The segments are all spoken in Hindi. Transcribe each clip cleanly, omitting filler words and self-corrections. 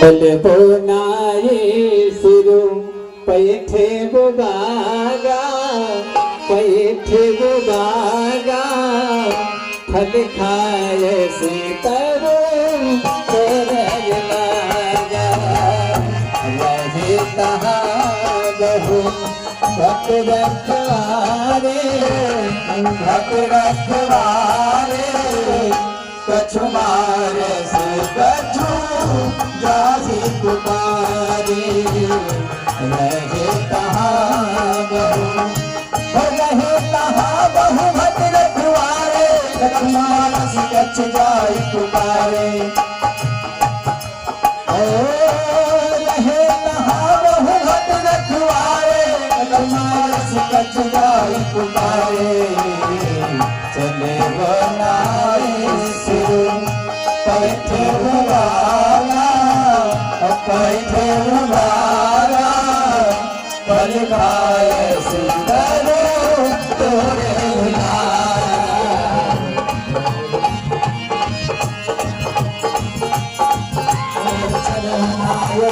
बोनाए सिरु पैठे बुबागा पैठे बुबागा फल खाए से तरो तोरय लागा रहे तहा बहु भक्त रखवारे कछु मारे से कछु जाहि पुकारे रहे तहाँ बहु भक्त रखवारे कछु मानस कछु जाहि पुकारे रहे तहाँ बहु भक्त रखवारे कछु मानस कछु जाहि पुकारे चले बनाए पैठे उबारा पल खाए सुंदरो तोरे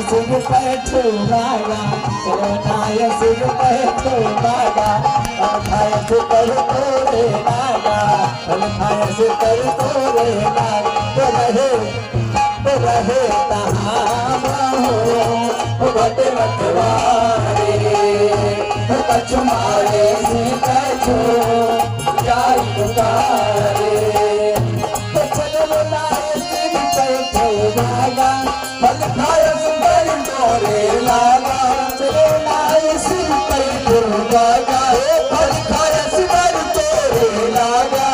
सिर पैठे उबारा चरनाय सिर पैठे उबारा पल खाए से कर तोरे लागा पल खाए से कर तोरे लागा रहे तहाँ भट रखवारे कछु मारे से कछु जाई पुकारे चलो लाए सिर पैठे लागा फल खाए सुंदर तोरे लागा चलो लाए सिर पैठे लागा फल खाए सुंदर तोरे लागा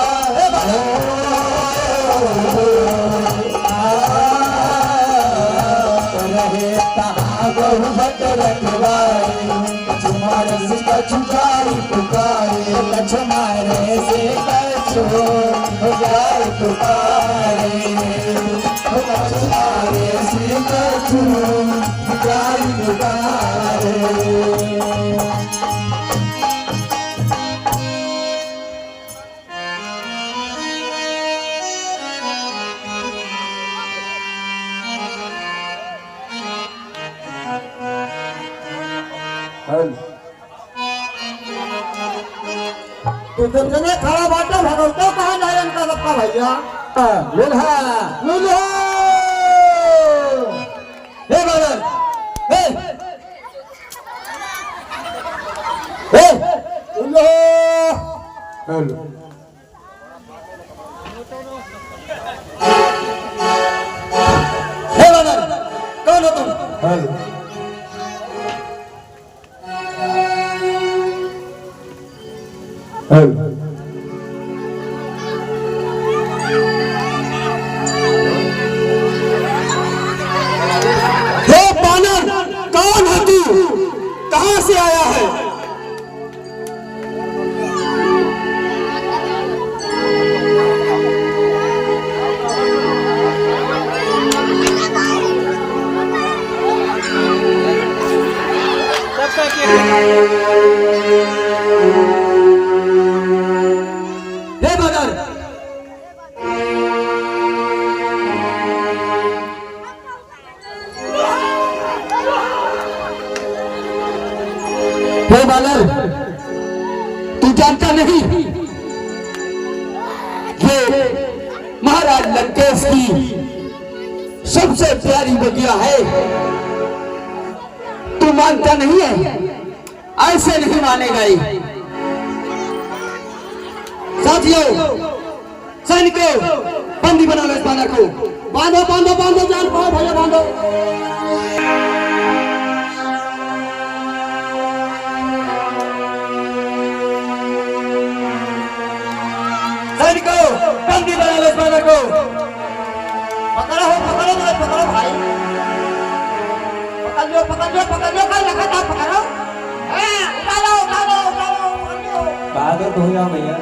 बहु भक्त रखवारे कछु मारे से कछु जाई पुकारे कछु मारे से कछु जाई पुकारे कछु मारे से कछु जाई पुकारे तो जने खड़ा बाटा भगवतो कहाँ जाए इनका सबका भैया लुल्हा लुल्हा हे बालन हे लुल्हा हेलो हे बालन कौन हो तुम हेलो हे बानर कौन है तू कहां से आया है हे बानर हे बानर तू जानता नहीं ये महाराज लंकेश की सबसे प्यारी बगिया है तू मानता नहीं है ऐसे नहीं मानेगा ये साथियों सैनिकों बंदी बना लो इस बानर को बांधो बांधो बांधो जान पाओ भैया बांधो सैनिकों बंदी बना लो इस बानर को पकड़ो भाई पकड़ लो कल रखा था पकड़ो उठालो बहादुर तो हो जाओ भैया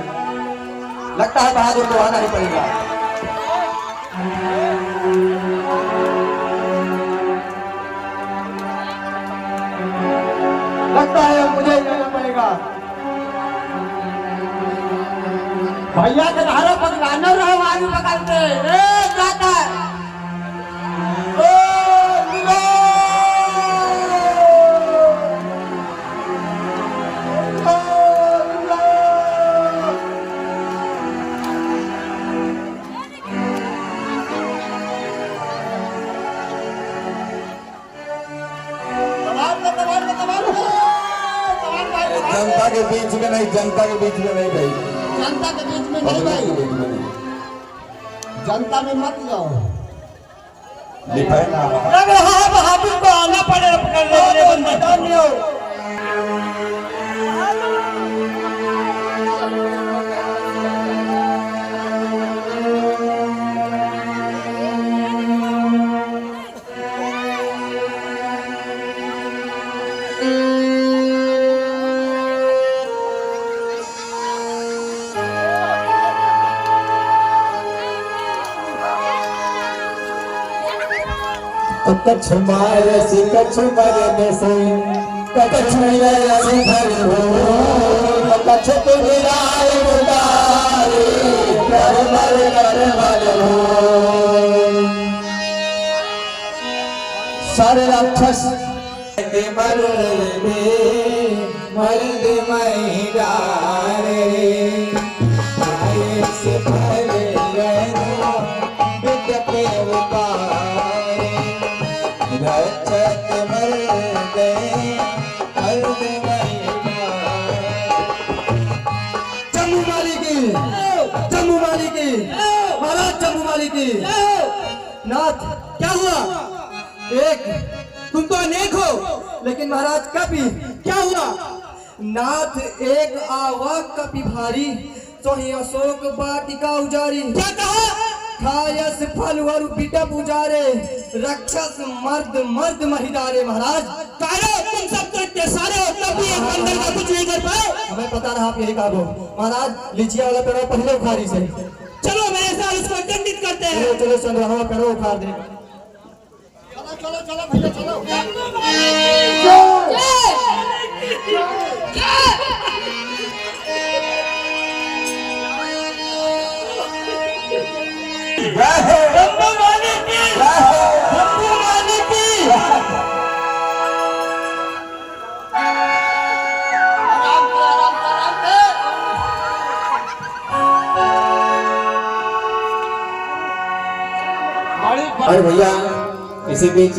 लगता है बहादुर तो आना ही पड़ेगा लगता है मुझे जाना पड़ेगा भैया के धारा पकड़ाना रहे आगे पकड़ते जाता है के बीच में नहीं, जनता के बीच में नहीं भाई, जनता के बीच में नहीं भाई, जनता में मत जाओ। लग रहा है बहादुर को आना पड़ेगा पकड़ने के लिए बंदे। कच्छ मारे से कच्छ मरने से कच्छ मेरा सिंधर हो, कच्छ तुझाए उतारे कर मर हो। सारे राक्षस के मर्द महिला से पहले महाराज जम्मू माली की नाथ क्या हुआ? एक तुम तो अनेक हो, लेकिन महाराज कपि क्या हुआ? नाथ एक आवा कपि भारी, सोही अशोक वाटिका उजारी। क्या कहा? खायस फल वर बिटप उजारे, रक्षस मर्द मर्द महिदारे। महाराज तुम सब तो इतने सारे हो, तब भी एक बंदर का कुछ नहीं कर पाए। हमें पता रहा आप यही कागो। महाराज लीचिया वाला पेड़ों पहले उखाड़ी से। चलो मेरे साथ उसको दंडित करते हैं। चलो चलो संग्राम पेड़ों उखाड़ दे। चलो चलो चलो भैया चलो। और भैया इसी बीच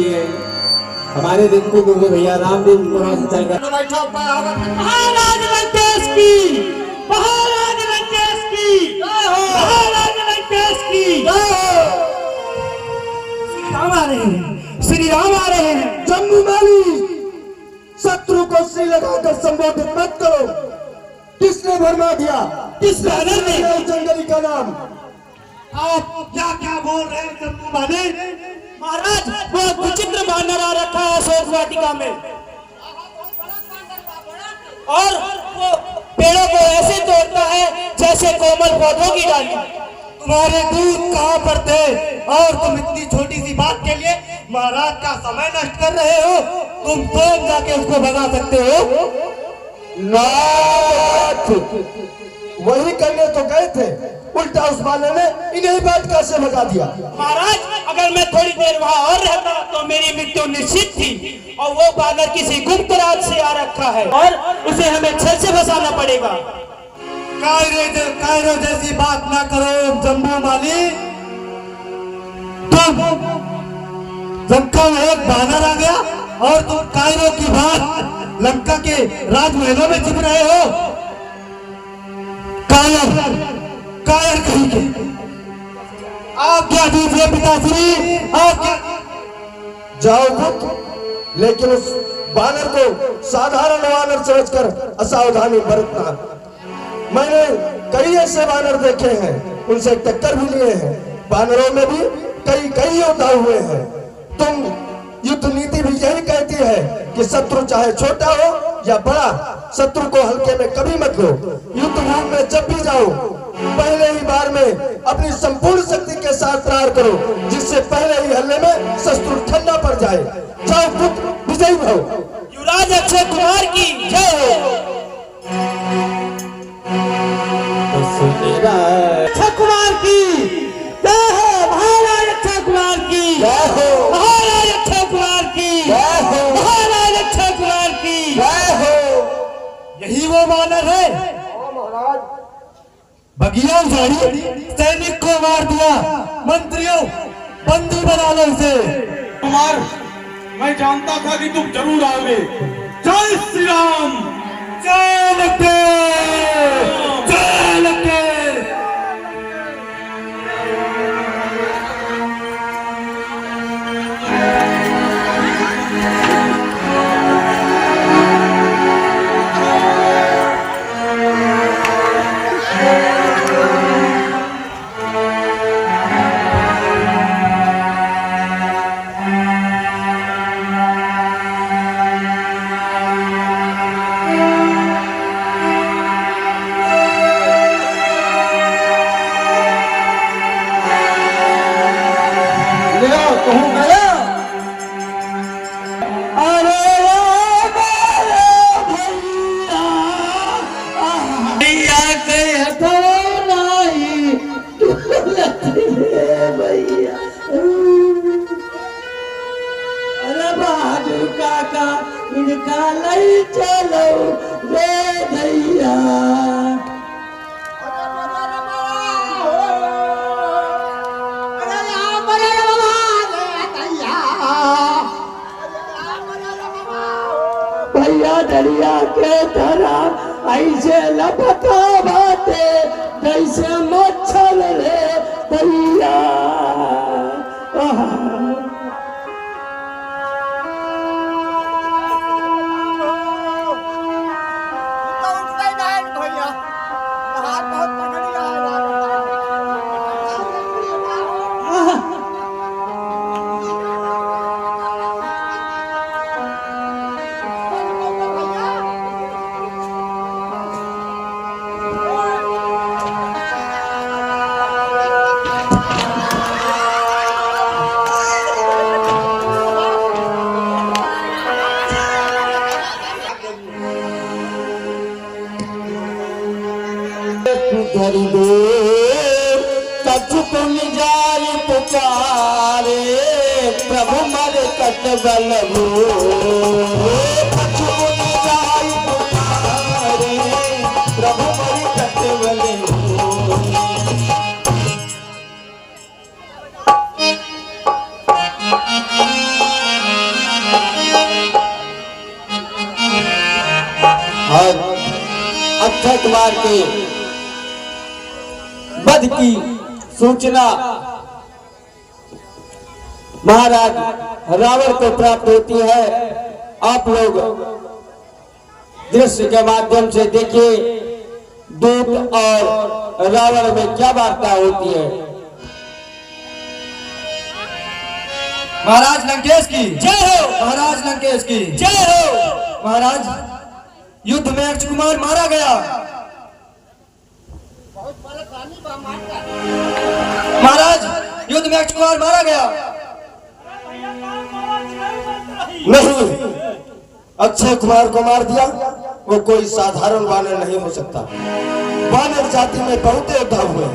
हमारे दिन को भैया रामदेव पुराण चल कर महाराज लंकेश की, महाराज लंकेश की, महाराज लंकेश की। श्री राम आ रहे हैं, श्री राम आ रहे हैं। जम्मू माली, शत्रु को सिर लगाकर संबोधित मत करो। किसने भरमा दिया? किस बानर ने? जंगली का नाम। आप क्या क्या बोल रहे हैं जम्मू वाले? महाराज वो विचित्र बानर आ रखा है अशोक वाटिका में, और वो पेड़ों को ऐसे तोड़ता है जैसे कोमल पौधों की डाली। तुम्हारे दूध कहाँ पर थे, और तुम इतनी छोटी सी बात के लिए महाराज का समय नष्ट कर रहे हो? तुम स्वयं जाके उसको भगा सकते हो। नाथ वही करने तो गए थे, उल्टा उस बानर ने इन्हीं बात कैसे भगा दिया? महाराज अगर मैं थोड़ी देर वहाँ और रहता तो मेरी मृत्यु निश्चित थी, और वो बानर किसी गुप्त राज से आ रखा है और उसे हमें छल से बसाना पड़ेगा। कायरो जैसी बात ना करो जम्मू माली। तुम लंका में एक बानर आ गया और तुम कायरो की बात लंका के राजमहलों में छिप रहे हो। कायर कायर कहीं आप क्या दीजिए पिताश्री, आप क्या जाओ पुत्र, लेकिन उस बानर को साधारण वानर समझकर असावधानी बरतना। मैंने कई ऐसे बानर देखे हैं, उनसे टक्कर भी लिए हैं। बानरों में भी कई योद्धा हुए हैं। तुम युद्ध नीति भी यही कहती है कि शत्रु चाहे छोटा हो या बड़ा, शत्रु को हल्के में कभी मत लो। युद्ध भूमि में जब भी जाओ पहले ही बार में अपनी संपूर्ण शक्ति के साथ प्रहार करो, जिससे पहले ही हल्ले में शत्रु ठंडा पड़ जाए। जाओ पुत्र, विजयी भव। युवराज अक्षय कुमार की जय हो। अक्षय कुमार की जय हो, महाराज अक्षय कुमार की जय हो, महाराज अक्षय कुमार की जय हो, महाराज अक्षय कुमार की जय हो। यही वो बानर है? महाराज बगिया उजाड़ी, सैनिक को मार दिया, मंत्रियों बंदी बना लो इसे। कुमार मैं जानता था कि तुम जरूर आओगे। जय श्री राम। काका इनका लई चलो रे भैया। भैया दरिया के धरा ऐसे लपटा बाते जैसे मच्छर रे भैया। तुम जाय पुकारे प्रभु मर कटबल जाय पुकारे प्रभु मर कटबल। और अक्षय कुमार के वध की सूचना महाराज रावण को प्राप्त होती है। आप लोग दृश्य के माध्यम से देखिए दूत और रावण में क्या वार्ता होती है। महाराज लंकेश की जय हो। महाराज लंकेश की जय हो। महाराज युद्ध में अक्षय कुमार मारा गया। महाराज युद्ध में अक्षय कुमार मारा गया। नहीं, अक्षय कुमार को मार दिया वो कोई साधारण वानर नहीं हो सकता। वानर जाति में बहुत योद्धा हुए,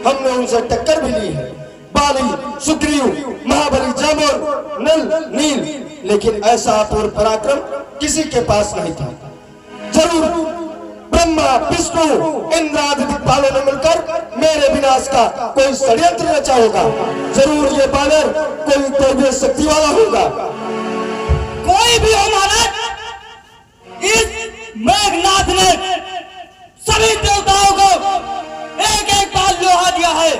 हमने उनसे टक्कर भी ली है। बाली, सुग्रीव, महाबली, जामोर, नल, नील, लेकिन ऐसा अपूर्व पराक्रम किसी के पास नहीं था। जरूर ब्रह्मा, विष्णु, इंद्र आदि दिक्पालों ने मिलकर मेरे विनाश का कोई षड्यंत्र रचा होगा। जरूर ये बानर कोई दिव्य शक्ति वाला होगा। कोई भी हो महाराज, इस मेघनाथ ने सभी देवताओं को एक एक बार लोहा दिया है।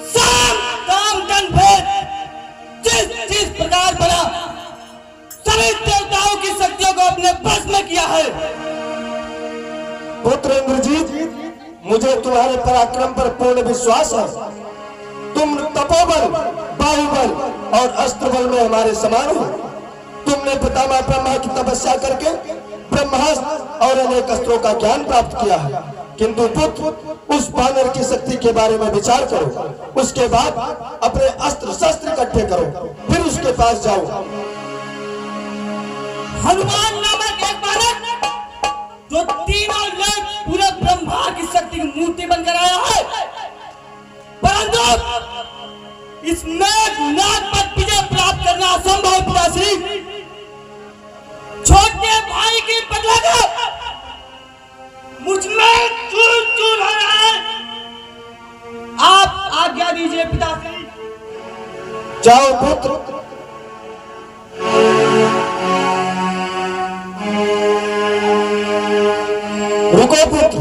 साम काम तन भेद जिस प्रकार बना सभी देवताओं की शक्तियों को अपने बस में किया है। पुत्र इंद्रजीत, मुझे तुम्हारे पराक्रम पर पूर्ण विश्वास है। तुम तपोबल, बाहुबल और अस्त्र बल में हमारे समान हो। तुमने पितामह ब्रह्मा की तपस्या करके ब्रह्मास्त्र और अनेक अस्त्रों का ज्ञान प्राप्त किया है। किंतु पुत्र, उस बानर की शक्ति के बारे में विचार करो। उसके बाद अपने अस्त्र शस्त्र इकट्ठे करो, फिर उसके पास जाओ। हनुमान नामक एक बालक जो तीनों लोग पूरे ब्रह्मा की शक्ति की मूर्ति बनकर आया है, परंतु इस मेघनाथ पर विजय प्राप्त करना असंभव। पिताश्री, छोटे भाई की बदला मुझ में चूर चूर हो रहा है। आप आज्ञा दीजिए पिताश्री। जाओ पुत्र। रुको पुत्र,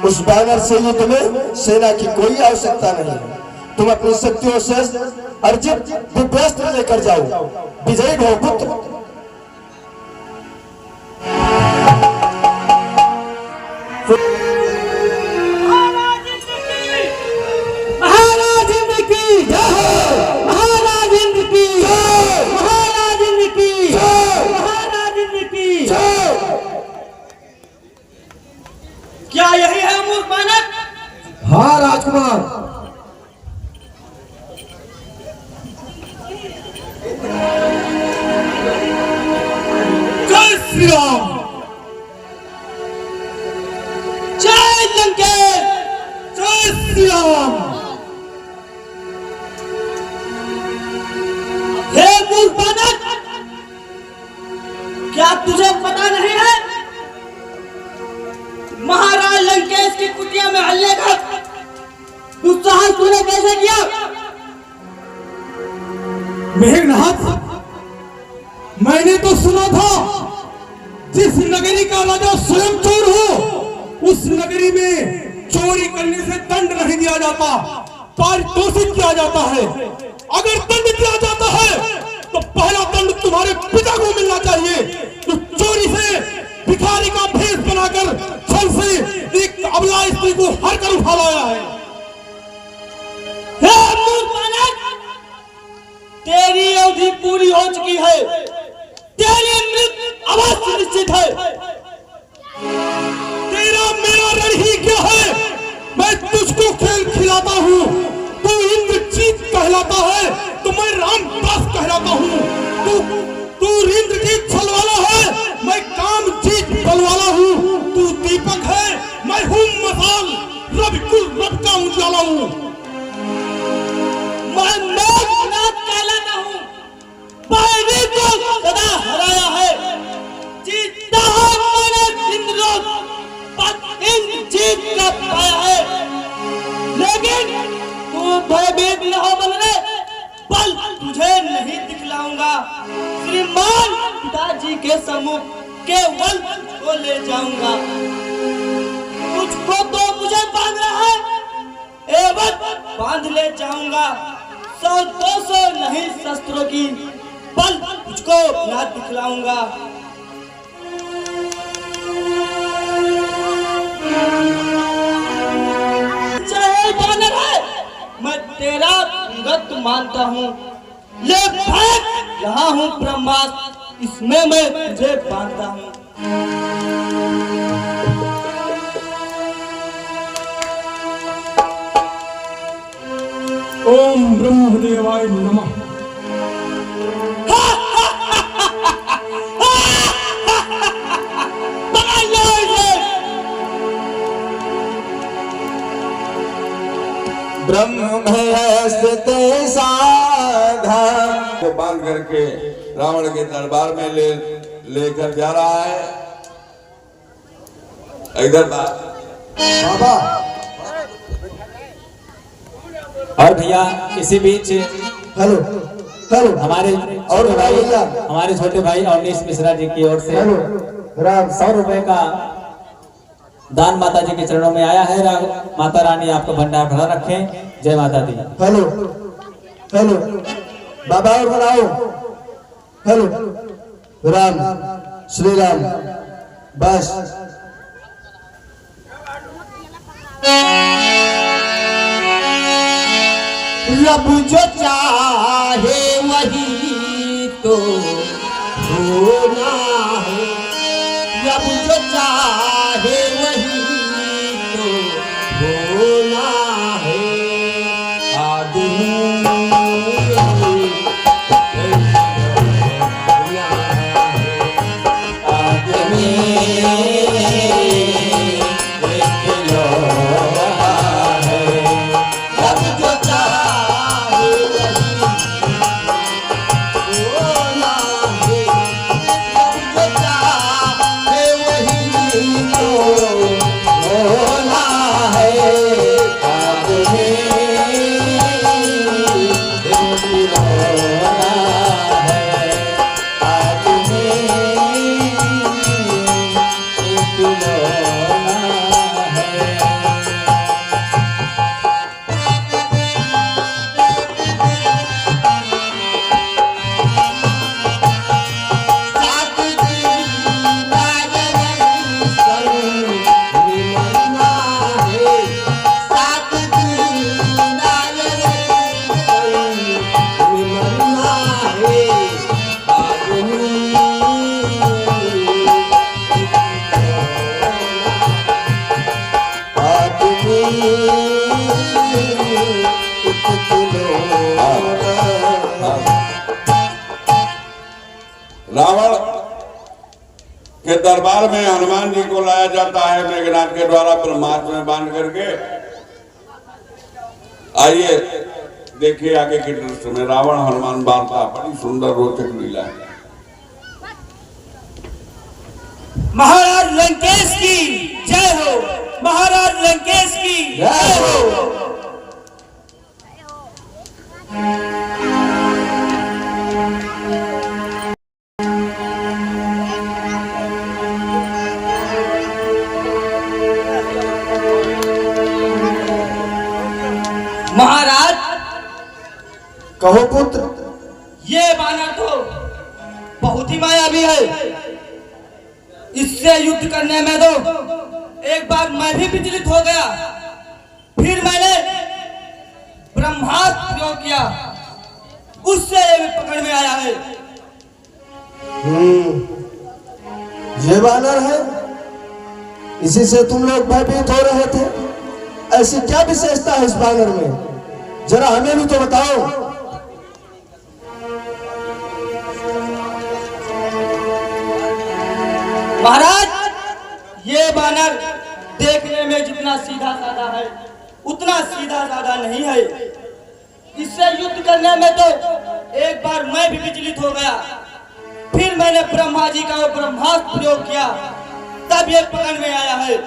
उस बानर से ही तुम्हें सेना की कोई आवश्यकता नहीं। तुम अपनी शक्तियों से अर्जित दिव्यास्त्र लेकर जाओ। विजयी भव पुत्र। महाराज इंद्र की जय, महाराज इंद्र की जय, महाराज इंद्र की जय, महाराज इंद्र की जय। क्या यही है मूर्ख बालक? हाँ राजकुमार। जय श्री राम, जय लंकेश, जय श्री राम। हे मूर्ख बालक, क्या तुझे पता नहीं है महाराज लंकेश की कुटिया में हल्ले का दुस्साहस तूने कैसे किया? मेघनाथ, मैंने तो सुना था जिस नगरी का राजा स्वयं चोर हो उस नगरी में चोरी करने से दंड नहीं दिया जाता, पारितोषिक किया जाता है। अगर दंड दिया जाता है तो पहला दंड तुम्हारे पिता को मिलना चाहिए, जो चोरी से भिखारी का भेष बनाकर छल से एक अबला स्त्री को हर कर उठा लाया है। हे मूर्ख बालक, तेरी अवधि पूरी हो चुकी है, तेरी मृत्यु अवश्य निश्चित है। तेरा मेरा रण ही क्या है? मैं तुझको खेल खिलाता हूँ, तू इंद्रजीत कहलाता है तो मैं रामदास कहलाता हूँ। तू इंद्रजीत छल वाला है, मैं कामजीत बल वाला हूँ। तू दीपक है, मैं हूँ मसाल, रवि कुल रब का उजाला हूँ। मैं मेघनाथ कहलाता हूँ, बैरी को सदा हराया है, जीता है मैंने इंद्रलोक, पर इंद्रजीत का पाया है। लेकिन तू भयभीत न हो बनने, बल तुझे नहीं दिखलाऊंगा। श्रीमान पिताजी के सम्मुख केवल को ले जाऊंगा। तुझको तो मुझे बांधना है, एवं बांध ले जाऊंगा। 100-200 नहीं शस्त्रों की बल तुझको ना दिखलाऊंगा। चाहे बानर है, मैं तेरा अंगत मानता हूँ, ले भाग, यहाँ हूँ ब्रह्मास्त्र, इसमें मैं तुझे बांधता हूँ। ओम ब्रह्मदेवाय नमः। ब्रह्म में स्थित साधन को बांध करके रावण के दरबार में लेकर जा रहा है। इधर बाबा। और भैया इसी बीच हेलो हेलो हमारे और छोटे भाई भैया, हमारे छोटे भाई अवनीश मिश्रा जी की ओर से हेलो राम 100 रुपए का दान माता जी के चरणों में आया है। माता रानी आपको भंडार भरा रखें। जय माता दी। हेलो हेलो बाबा और बनाओ। हेलो राम श्री राम। बस रब जो चाहे वही तो होना है, रब जो चाहे वही तो होना है। आदमी रावण के दरबार में हनुमान जी को लाया जाता है मेघनाथ के द्वारा ब्रह्मास्त्र में बांध करके। आइए देखिए आगे के दृश्य में रावण हनुमान वार्ता, बड़ी सुंदर रोचक लीला है। महाराज लंकेश की जय हो, महाराज लंकेश की जय हो। महाराज कहो पुत्र। ये बानर तो बहुत ही मायावी है, इससे युद्ध करने में तो एक बार मैं भी विचलित हो गया, फिर मैंने ब्रह्मास्त्र प्रयोग किया, उससे ये पकड़ में आया है। ये बानर है, इसी से तुम लोग भयभीत हो रहे थे। ऐसी क्या विशेषता है इस बानर में, जरा हमें भी तो बताओ। महाराज ये बानर देखने में जितना सीधा साधा है उतना सीधा साधा नहीं है, इससे युद्ध करने में तो एक बार मैं भी विचलित हो गया, फिर मैंने ब्रह्मा जी का ब्रह्मास्त्र प्रयोग किया, तब ये पकड़ में आया है।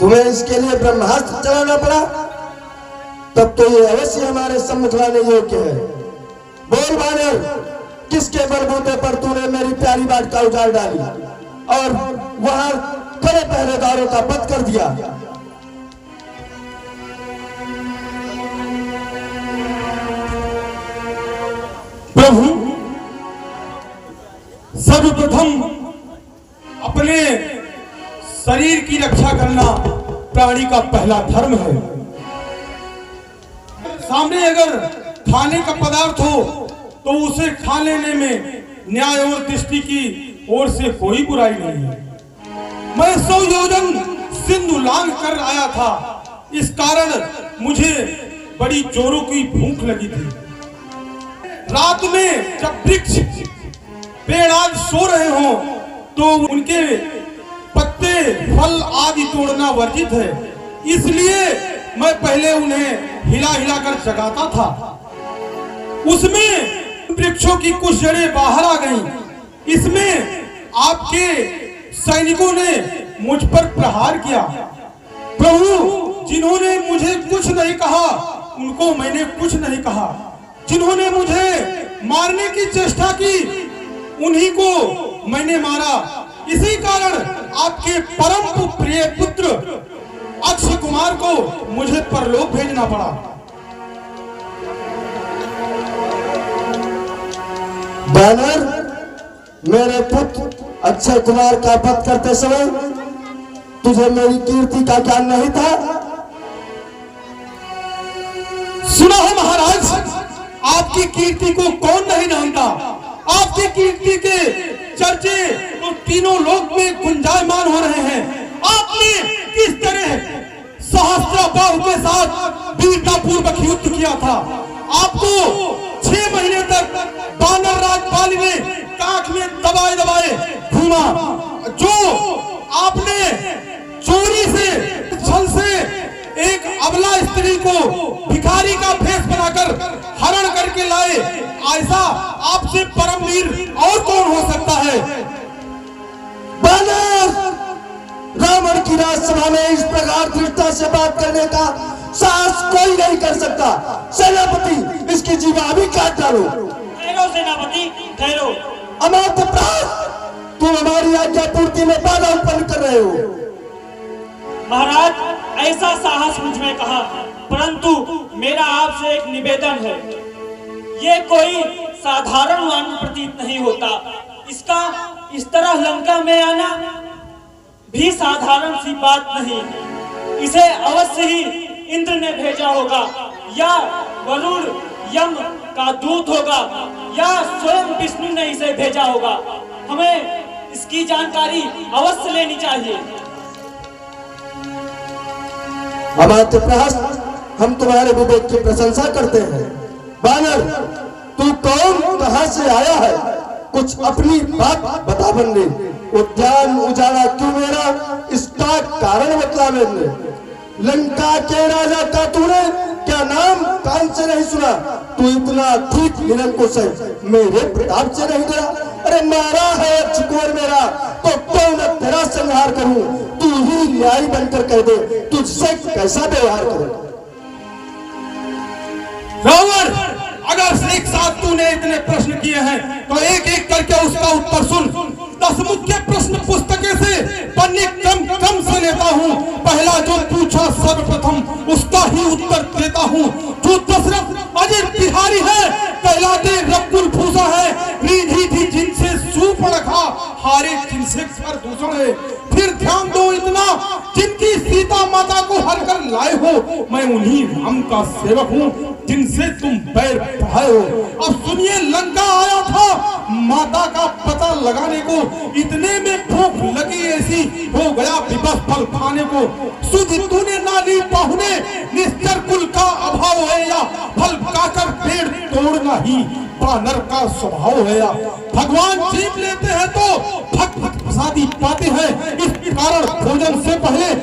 तुम्हें इसके लिए ब्रह्मास्त्र चलाना पड़ा, तब तो ये अवश्य हमारे सम्मुख लाने योग्य है। बोल बानर, किसके बलबूते पर तूने मेरी प्यारी बात का उजाड़ डाली और वहां खड़े पहरेदारों का वध कर दिया? प्रभु, सर्वप्रथम अपने शरीर की रक्षा करना प्राणी का पहला धर्म है। सामने अगर खाने का पदार्थ हो तो उसे खा लेने में न्याय और दृष्टि की ओर से कोई बुराई नहीं है। मैं 100 योजन सिंधु लांघ कर आया था, इस कारण मुझे बड़ी जोरों की भूख लगी थी। रात में जब वृक्ष पेड़ आदि सो रहे हों तो उनके पत्ते फल आदि तोड़ना वर्जित है, इसलिए मैं पहले उन्हें हिला हिला कर जगाता था। उसमें वृक्षों की कुछ जड़ें बाहर आ गईं। इसमें आपके सैनिकों ने मुझ पर प्रहार किया। प्रभु, जिन्होंने मुझे कुछ नहीं कहा उनको मैंने कुछ नहीं कहा, जिन्होंने मुझे मारने की चेष्टा की उन्हीं को मैंने मारा। इसी कारण आपके परम प्रिय पुत्र अक्षय कुमार को मुझे परलोक भेजना पड़ा। बानर, मेरे पुत्र अक्षय कुमार का वध करते समय तुझे मेरी कीर्ति का ज्ञान नहीं था? सुना है महाराज, आपकी कीर्ति को कौन नहीं जानता। आपकी कीर्ति के चर्चे तो तीनों लोक में गुंजायमान हो रहे हैं। आपने किस तरह सहस्त्रबाहु के साथ वीरता पूर्वक युद्ध किया था। आपको 6 महीने तक बानर राजपाल ने कांख में दबाए दबाए घूमा। जो आपने चोरी से छल से एक अबला स्त्री को भिखारी का भेष बनाकर हरण करके लाए, ऐसा आपसे परमवीर और कौन हो सकता है? बानर, रावण की राजसभा में इस प्रकार दृढ़ता से बात करने का साहस कोई नहीं कर सकता। सेनापति, इसकी जीवा अभी काट डालो। ठहरो सेनापति, ठहरो। अमात्य प्राण, तुम हमारी आज्ञा पूर्ति में बाधा उत्पन्न कर रहे हो। महाराज, ऐसा साहस मुझ में कहा, परंतु मेरा आपसे एक निवेदन है। ये कोई साधारण मानव प्रतीत नहीं होता। इसका इस तरह लंका में आना भी साधारण सी बात नहीं। इसे अवश्य ही इंद्र ने भेजा होगा, या वरुण यम का दूत होगा, या स्वयं विष्णु ने इसे भेजा होगा। हमें इसकी जानकारी अवश्य लेनी चाहिए। अमात्य प्रहस्त, हम तुम्हारे विवेक की प्रशंसा करते हैं। बानर, तू कौन, कहां से आया है कुछ अपनी बात बता बंदे। उद्यान उजाड़ा क्यों मेरा, इसका कारण बतला मैंने। लंका के राजा का तूने क्या नाम कान से नहीं सुना? तू इतना ठीक निरंकुश है, मेरे प्रताप से नहीं डरा? अरे मारा है चिकोर मेरा, तो क्यों न तेरा संहार करूं? तू ही न्याय बनकर कह दे, तुझसे कैसा व्यवहार करूं? रावण, अगर एक साथ तूने इतने प्रश्न किए हैं तो एक एक करके उसका उत्तर सुन। 10 मुख्य प्रश्न पुस्तकें से पन्ने कम से लेता हूँ। पहला जो पूछा सर्वप्रथम उसका ही उत्तर देता हूँ। जो दशरथ अजय बिहारी है, कहलाते रकुल भूषा है, रिधि थी जिनसे सूर्पणखा, हारे जिनसे खरदूषण है। फिर ध्यान दो इतना, जिनकी सीता माता को हर कर लाए हो, मैं उन्हीं राम का सेवक हूँ जिनसे तुम बैर बढ़ाए हो। अब सुनिए, लंका आया था माता का पता लगाने को, इतने में भूख लगी ऐसी हो गया विवश फल खाने को। सुध तूने ना ली पाहुने, निश्चर कुल का अभाव है या फल खाकर पेड़ तोड़ना ही बानर का स्वभाव है या भगवान जीत लेते हैं तो भक्त प्रसादी पाते हैं, इस कारण भोजन से पहले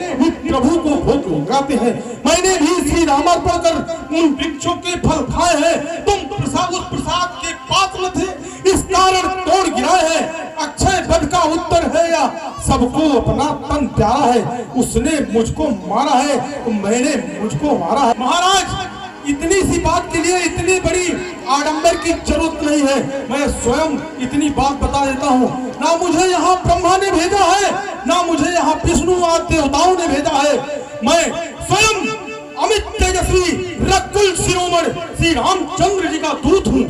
प्रभु को भोग लगाते हैं। मैंने भी श्री रामार्पण कर उन वृक्षों के फल खाए हैं, तुम उस प्रसाद के पात्र थे, इस कारण तोड़ गिराए हैं। अक्षय वध का उत्तर है या सबको अपना तन प्यारा है, उसने मुझको मारा है तो मैंने मुझको मारा है। महाराज, इतनी सी बात के लिए इतनी बड़ी आडंबर की जरूरत नहीं है, मैं स्वयं इतनी बात बता देता हूँ। ना मुझे यहाँ ब्रह्मा ने भेजा है, ना मुझे यहाँ विष्णु आदि देवताओं ने भेजा है, मैं स्वयं अमित तेजस्वी रकुल शिरोमणि श्री रामचंद्र जी का दूत हूँ।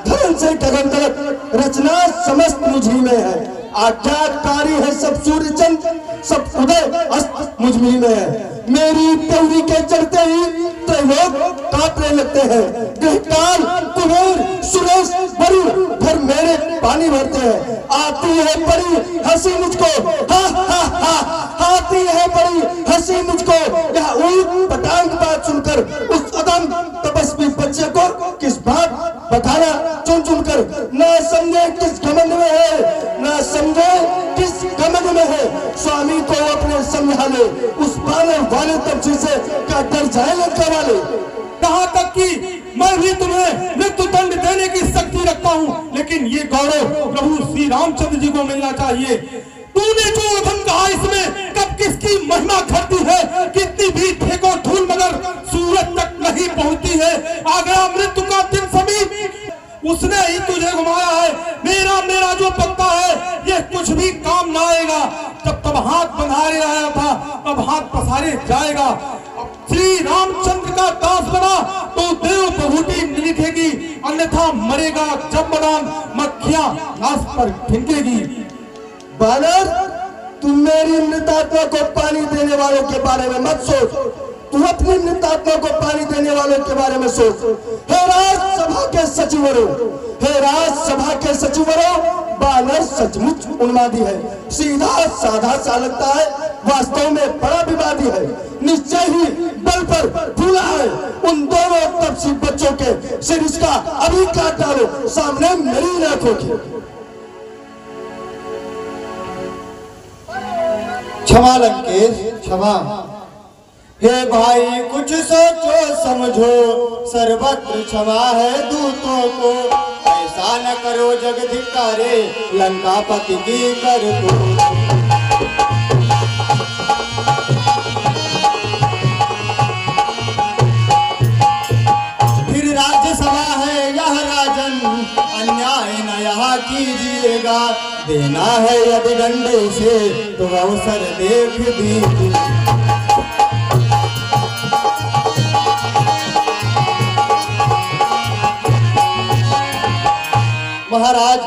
धर्म से गगन तक रचना समस्त मुझी में है, आज्ञाकारी है सब सूर्य चंद्र, सब उदय अस्त मुझी में है। मेरी पौड़ी के चढ़ते ही त्रैलोक कांपने लगते हैं, ग्रहकाल कुबेर सुरेश वरुण भर मेरे पानी भरते हैं। आती है बड़ी हंसी मुझको, हा हा हा, आती है बड़ी हंसी मुझको, यह ऊट पटांग बात सुनकर उस अदम तपस्वी बच्चे को किस बात बताना चुन चुन कर। ना समझे किस घमंड में है, ना समझे किस घमंड में है, स्वामी को अपने समझा ले, उस बानर वाले तपस्वी से क्या डर जाए लंका वाले। कहाँ तक कि मैं भी तुम्हें मृत्यु दंड देने की शक्ति रखता हूँ, लेकिन ये गौरव प्रभु श्री रामचंद्र जी को मिलना चाहिए। तूने जो अधम कहा इसमें कब किसकी महिमा घटती है, कितनी भी फेंको धूल मगर सूरज तक नहीं पहुंचती है। आ गया मृत्यु का दिन समीप, उसने ही तुझे घुमाया है। मेरा जो पत्ता है ये कुछ भी काम ना आएगा। जब तब हाथ बंधारे आया था, अब हाथ पसारे जाएगा। श्री रामचंद्र का दास बना तो देव बहुटी लिखेगी, अन्यथा मरेगा जब बदाम मक्खियां लाश पर फेंकेगी। बानर, तुम मेरी मृतात्मा को पानी देने वालों के बारे में मत सोच, तुम अपनी मृतात्मा को पानी देने वालों के बारे में सोच। हे राजसभा के सचिवरों, हे राजसभा के सचिवरों, बानर सचमुच उन्मादी है, सीधा साधा सा लगता है, वास्तव में बड़ा विवादी है। निश्चय ही बल पर फूला है। उन दोनों तपस्वी बच्चों के सिर इसका अभी काट डालो, सामने मेरी आंखों की। क्षमा लंकेश, क्षमा। हे भाई कुछ सोचो समझो, सर्वत्र क्षमा है दूतों को, ऐसा न करो जगधिकारे, लंकापति की कर दो। फिर राज्यसभा है यह राजन, अन्याय न यहाँ कीजिएगा, देना है यदि डंडे से तो अवसर देख दीजिए। महाराज,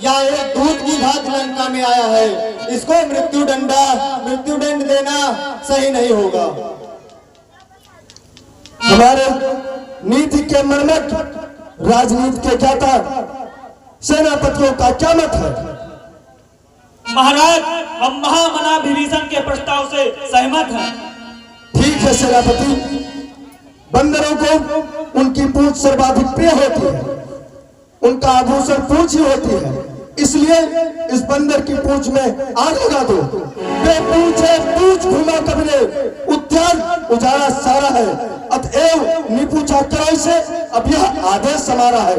यह एक दूत की भांति लंका में आया है, इसको मृत्यु दंड देना सही नहीं होगा। हमारे नीति के मर्मज्ञ, राजनीति के ज्ञाता सेनापतियों का क्या मत है? महाराज, हम महामना विभीषण के प्रस्ताव से सहमत हैं। ठीक है सेनापति, बंदरों को उनकी पूंछ सर्वाधिक प्रिय होती है, उनका आभूषण पूंछ ही होती है। इसलिए इस बंदर की पूंछ में आग लगा दो। बेपूछे पूछ घूमा कबने, उद्यान उजाड़ा सारा है, अतएव निपूछा करो से अब यह आदेश हमारा है।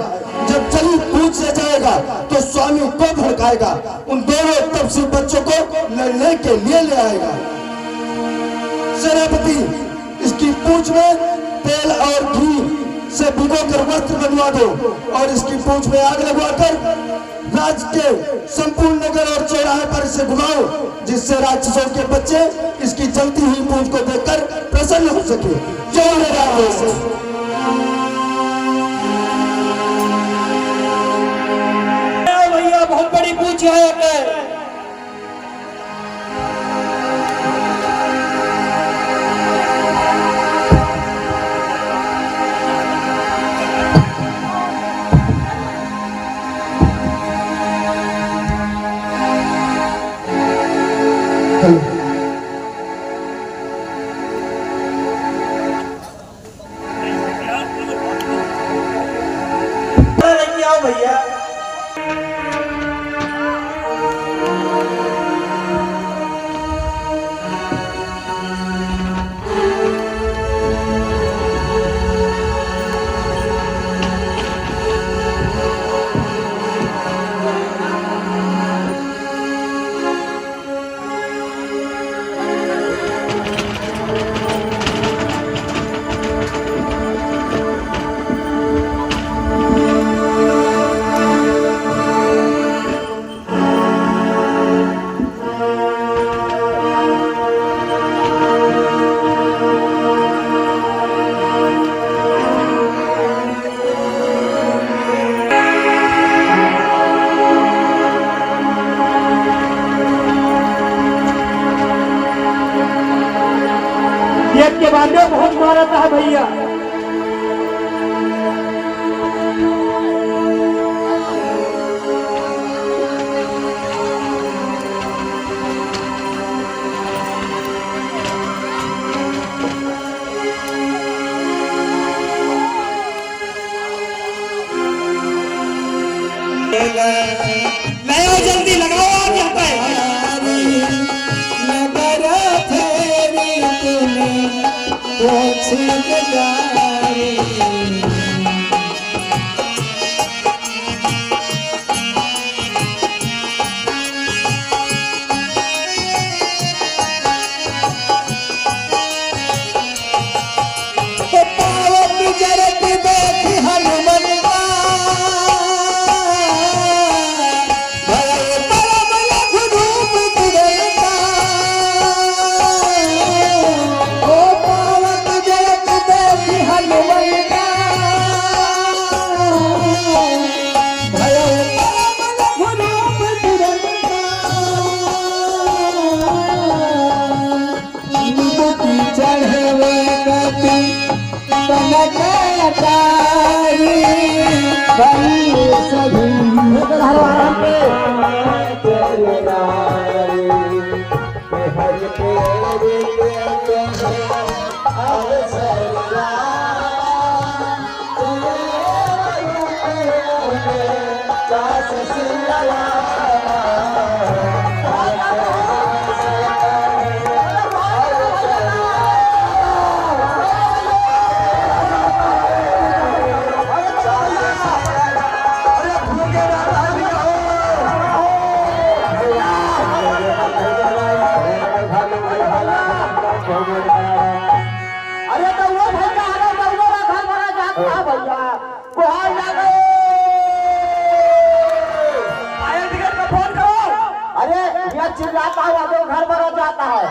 जब चली पूछ से जाएगा तो स्वामी को भड़काएगा, उन दोनों तपसी बच्चों को लड़ने के लिए ले आएगा। सेनापति, इसकी पूंछ में तेल और घी से भिगोकर वस्त्र बनवा दो और इसकी पूंछ में आग लगवाकर राज्य के संपूर्ण नगर और चौराहे पर इसे घुमाओ, जिससे राक्षसों के बच्चे इसकी जलती हुई पूंछ को देखकर प्रसन्न हो सके। जो मेरा आदेश है। भैया बहुत बड़ी पूंछ है। भैया के बाद में बहुत मारा था भैया। नया जल्दी लगाओ आप यहाँ पे। चिल्लाता हुआ तो घर भर जाता है।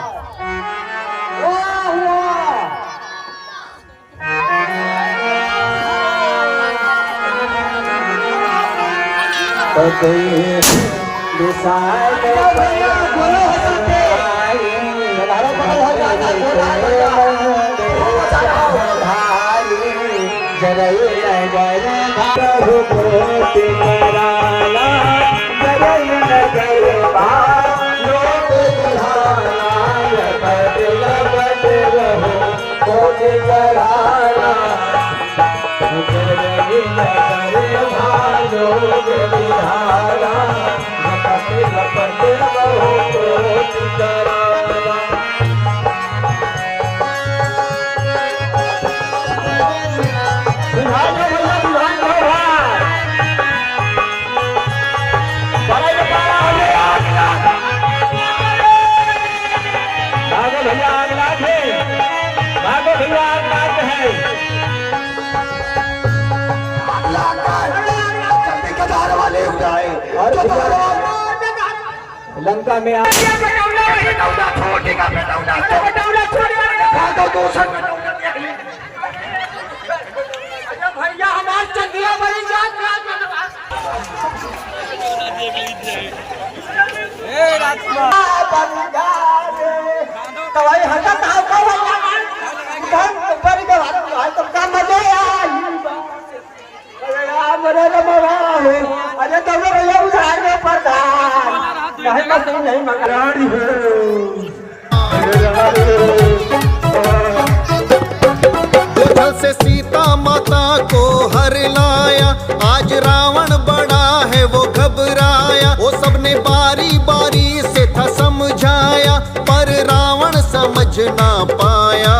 भालो विधान दो भैया, विधान दो भाई। बड़ा ये पारा हो गया, भागो भैया, आग लाग है, भागो भैया, आग लाग है। जल्दी कतार वाले उठाए लंका में आ भैया हमारे चंदिया बड़ी जात तवाई हटा तुमका मजे अरे तुम भैया उधार में प्रधान नहीं मकरानी उधर से सीता माता को हर लाया, आज रावण बड़ा है वो घबराया। वो सबने बारी बारी से था समझाया, पर रावण समझ ना पाया।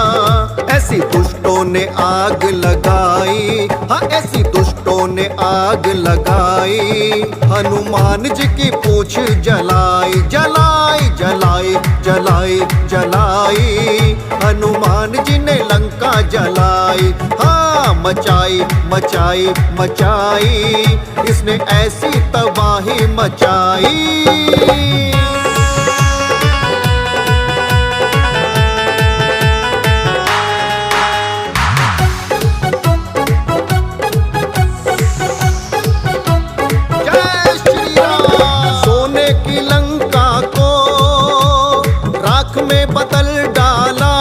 ऐसी दुष्टों ने आग लगाई, हाँ ऐसी दुष्टों ने आग लगाई। हनुमान जी की पूंछ जलाई जलाई जलाई जलाई जलाई। हनुमान जी ने लंका जलाई, हाँ मचाई मचाई मचाई। इसने ऐसी तबाही मचाई। बदल डाला,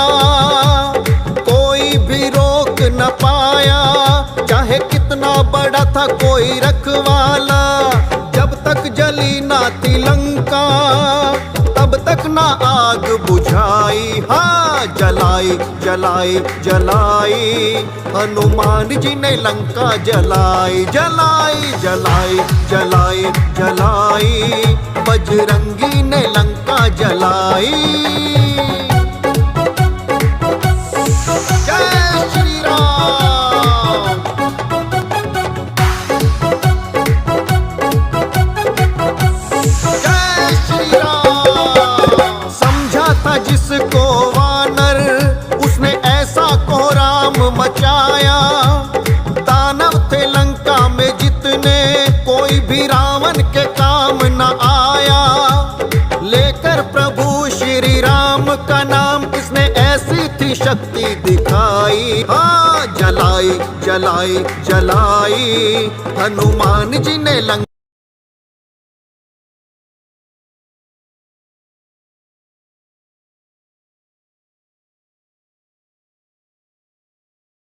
कोई भी रोक न पाया। चाहे कितना बड़ा था कोई रखवाला, जब तक जली ना थी लंका तब तक ना आग बुझाई। हाँ जलाई जलाई जलाई। हनुमान जी ने लंका जलाई जलाई जलाई जलाई जलाई। बजरंगी ने लंका जलाई। जिसको वानर उसने ऐसा कोहराम मचाया। दानव थे लंका में जितने, कोई भी रावण के काम न आया। लेकर प्रभु श्री राम का नाम इसने ऐसी थी शक्ति दिखाई। हाँ जलाई जलाई जलाई। हनुमान जी ने लंका